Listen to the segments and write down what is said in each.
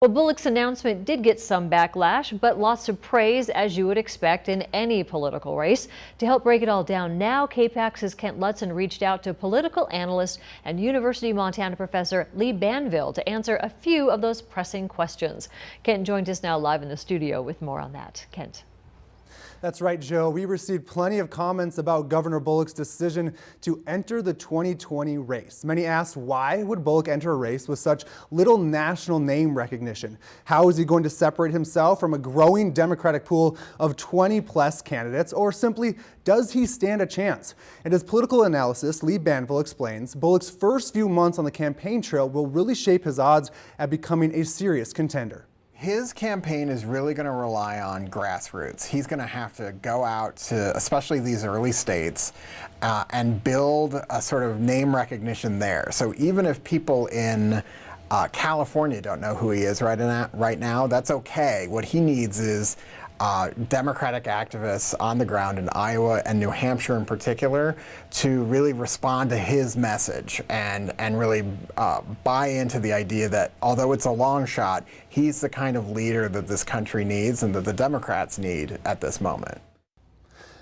Well, Bullock's announcement did get some backlash, but lots of praise, as you would expect in any political race. To help break it all down now, KPAX's Kent Lutzen reached out to political analyst and University of Montana professor Lee Banville to answer a few of those pressing questions. Kent joins us now live in the studio with more on that. Kent. That's right, Joe. We received plenty of comments about Governor Bullock's decision to enter the 2020 race. Many asked, why would Bullock enter a race with such little national name recognition? How is he going to separate himself from a growing Democratic pool of 20-plus candidates? Or simply, does he stand a chance? And as political analyst Lee Banville explains, Bullock's first few months on the campaign trail will really shape his odds at becoming a serious contender. His campaign is really going to rely on grassroots. He's going to have to go out to, especially these early states, and build a sort of name recognition there. So even if people in California don't know who he is right now, that's okay. What he needs is Democratic activists on the ground in Iowa and New Hampshire in particular to really respond to his message and really buy into the idea that although it's a long shot, he's the kind of leader that this country needs and that the Democrats need at this moment.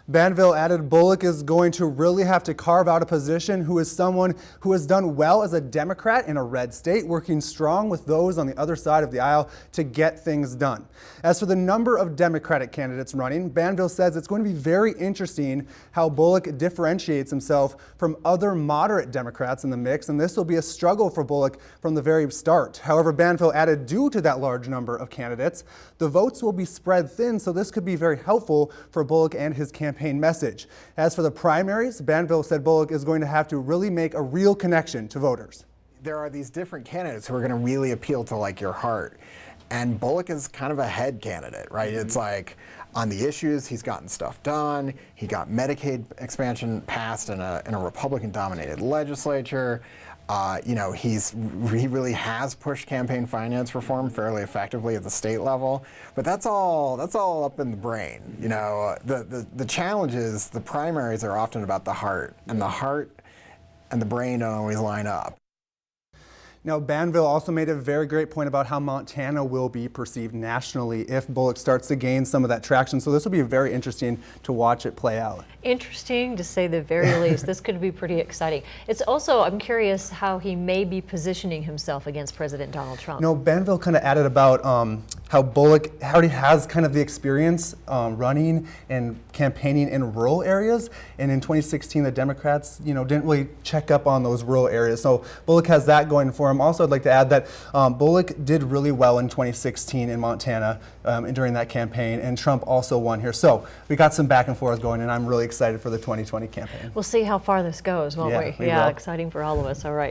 Banville added Bullock is going to really have to carve out a position who is someone who has done well as a Democrat in a red state, working strong with those on the other side of the aisle to get things done. As for the number of Democratic candidates running, Banville says it's going to be very interesting how Bullock differentiates himself from other moderate Democrats in the mix, and this will be a struggle for Bullock from the very start. However, Banville added due to that large number of candidates, the votes will be spread thin, so this could be very helpful for Bullock and his campaign message. As for the primaries, Banville said Bullock is going to have to really make a real connection to voters. There are these different candidates who are going to really appeal to like your heart. And Bullock is kind of a head candidate, right? It's like on the issues, he's gotten stuff done. He got Medicaid expansion passed in a Republican-dominated legislature. You know, he really has pushed campaign finance reform fairly effectively at the state level, but that's all up in the brain. You know, the challenge is the primaries are often about the heart, and the heart and the brain don't always line up. Now, Banville also made a very great point about how Montana will be perceived nationally if Bullock starts to gain some of that traction. So this will be very interesting to watch it play out. Interesting, to say the very least. This could be pretty exciting. It's also, I'm curious how he may be positioning himself against President Donald Trump. No, Banville kind of added about how Bullock already has kind of the experience running and campaigning in rural areas. And in 2016, the Democrats, didn't really check up on those rural areas. So Bullock has that going for him. Also, I'd like to add that Bullock did really well in 2016 in Montana during that campaign, and Trump also won here. So we got some back and forth going, and I'm really excited for the 2020 campaign. We'll see how far this goes, won't we? Yeah, exciting for all of us. All right.